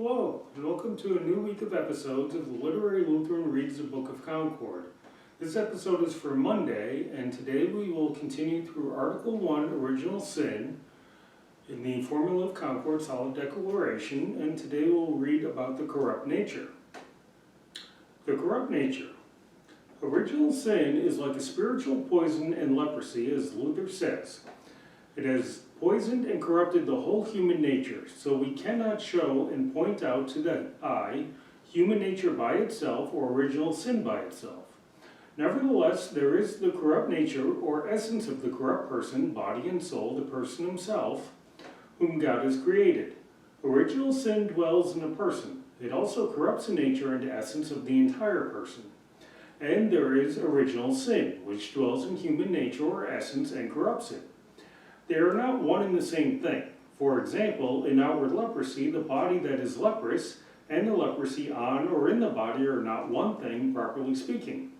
Hello, and welcome to a new week of episodes of the Literary Lutheran Reads the Book of Concord. This episode is for Monday, and today we will continue through Article 1, Original Sin, in the Formula of Concord Solid Declaration, and today we'll read about the corrupt nature. The corrupt nature. Original sin is like a spiritual poison and leprosy, as Luther says. It has poisoned and corrupted the whole human nature, so we cannot show and point out to the eye human nature by itself or original sin by itself. Nevertheless, there is the corrupt nature or essence of the corrupt person, body and soul, the person himself, whom God has created. Original sin dwells in a person. It also corrupts the nature and essence of the entire person. And there is original sin, which dwells in human nature or essence and corrupts it. They are not one and the same thing. For example, in outward leprosy, the body that is leprous and the leprosy on or in the body are not one thing, properly speaking.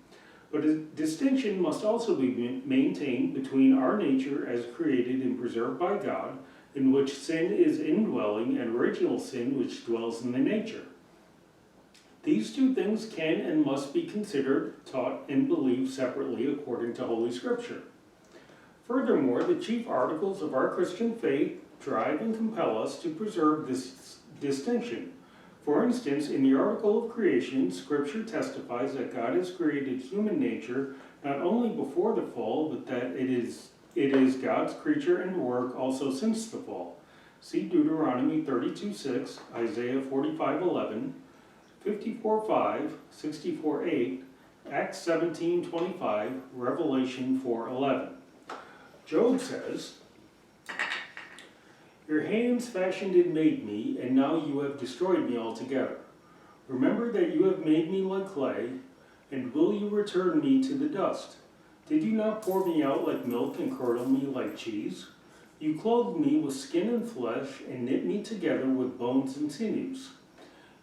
But a distinction must also be maintained between our nature as created and preserved by God, in which sin is indwelling, and original sin, which dwells in the nature. These two things can and must be considered, taught, and believed separately according to Holy Scripture. Furthermore, the chief articles of our Christian faith drive and compel us to preserve this distinction. For instance, in the article of creation, Scripture testifies that God has created human nature not only before the fall, but that it is God's creature and work also since the fall. See Deuteronomy 32:6, Isaiah 45:11, 54:5, 64:8, Acts 17:25, Revelation 4:11. Job says, "Your hands fashioned and made me, and now you have destroyed me altogether. Remember that you have made me like clay, and will you return me to the dust? Did you not pour me out like milk and curdle me like cheese? You clothed me with skin and flesh, and knit me together with bones and sinews.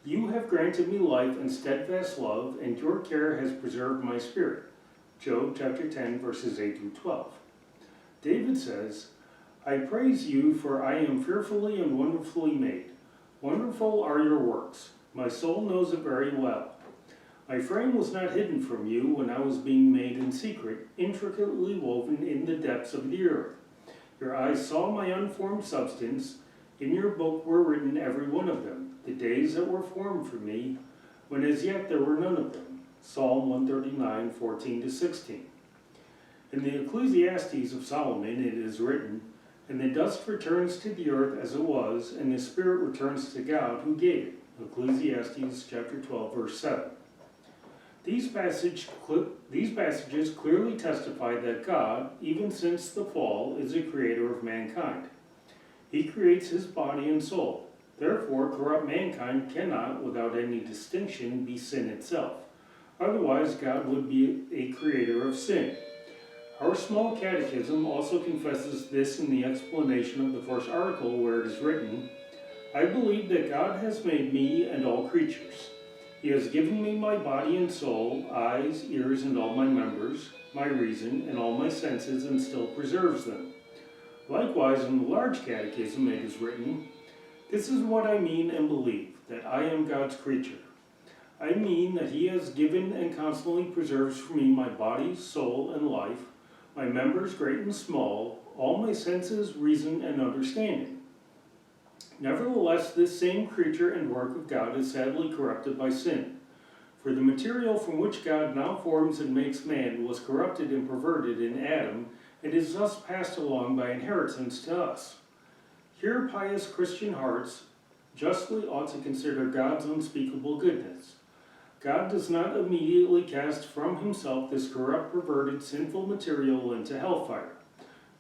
You have granted me life and steadfast love, and your care has preserved my spirit." Job chapter 10, verses 8 through 12. David says, "I praise you, for I am fearfully and wonderfully made. Wonderful are your works. My soul knows it very well. My frame was not hidden from you when I was being made in secret, intricately woven in the depths of the earth. Your eyes saw my unformed substance. In your book were written every one of them, the days that were formed for me, when as yet there were none of them." Psalm 139, 14-16. In the Ecclesiastes of Solomon it is written, "And the dust returns to the earth as it was, and the spirit returns to God who gave it." Ecclesiastes chapter 12, verse 7. These passages clearly testify that God, even since the fall, is the creator of mankind. He creates his body and soul. Therefore, corrupt mankind cannot, without any distinction, be sin itself. Otherwise, God would be a creator of sin. Our small catechism also confesses this in the explanation of the first article, where it is written, "I believe that God has made me and all creatures. He has given me my body and soul, eyes, ears, and all my members, my reason, and all my senses, and still preserves them." Likewise, in the large catechism it is written, "This is what I mean and believe, that I am God's creature. I mean that he has given and constantly preserves for me my body, soul, and life, my members great and small, all my senses, reason, and understanding." Nevertheless, this same creature and work of God is sadly corrupted by sin. For the material from which God now forms and makes man was corrupted and perverted in Adam, and is thus passed along by inheritance to us. Here pious Christian hearts justly ought to consider God's unspeakable goodness. God does not immediately cast from himself this corrupt, perverted, sinful material into hellfire.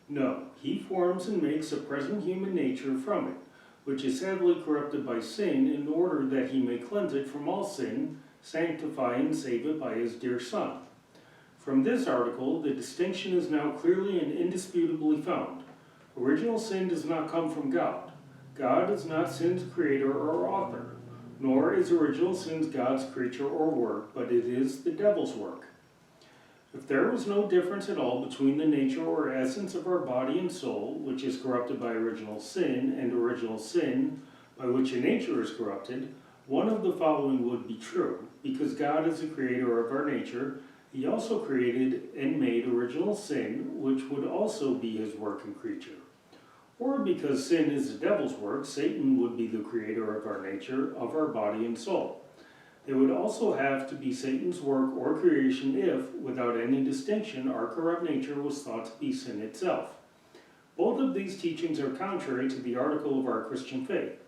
No, he forms and makes a present human nature from it, which is sadly corrupted by sin, in order that he may cleanse it from all sin, sanctify and save it by his dear Son. From this article, the distinction is now clearly and indisputably found. Original sin does not come from God. God is not sin's creator or author. Nor is original sin God's creature or work, but it is the devil's work. If there was no difference at all between the nature or essence of our body and soul, which is corrupted by original sin, and original sin, by which a nature is corrupted, one of the following would be true. Because God is the creator of our nature, he also created and made original sin, which would also be his work and creature. Or because sin is the devil's work, Satan would be the creator of our nature, of our body and soul. They would also have to be Satan's work or creation if, without any distinction, our corrupt nature was thought to be sin itself. Both of these teachings are contrary to the article of our Christian faith.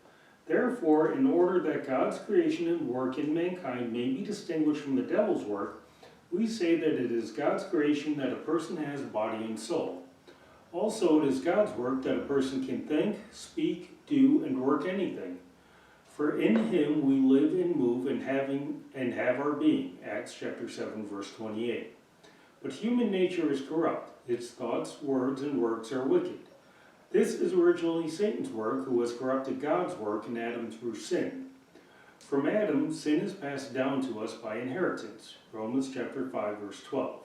Therefore, in order that God's creation and work in mankind may be distinguished from the devil's work, we say that it is God's creation that a person has a body and soul. Also, it is God's work that a person can think, speak, do, and work anything. For in him we live and move and have our being. Acts chapter 7, verse 28. But human nature is corrupt. Its thoughts, words, and works are wicked. This is originally Satan's work, who has corrupted God's work in Adam through sin. From Adam, sin is passed down to us by inheritance. Romans chapter 5, verse 12.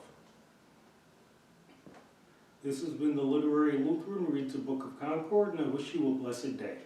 This has been the Literary Lutheran Reads the Book of Concord, and I wish you a blessed day.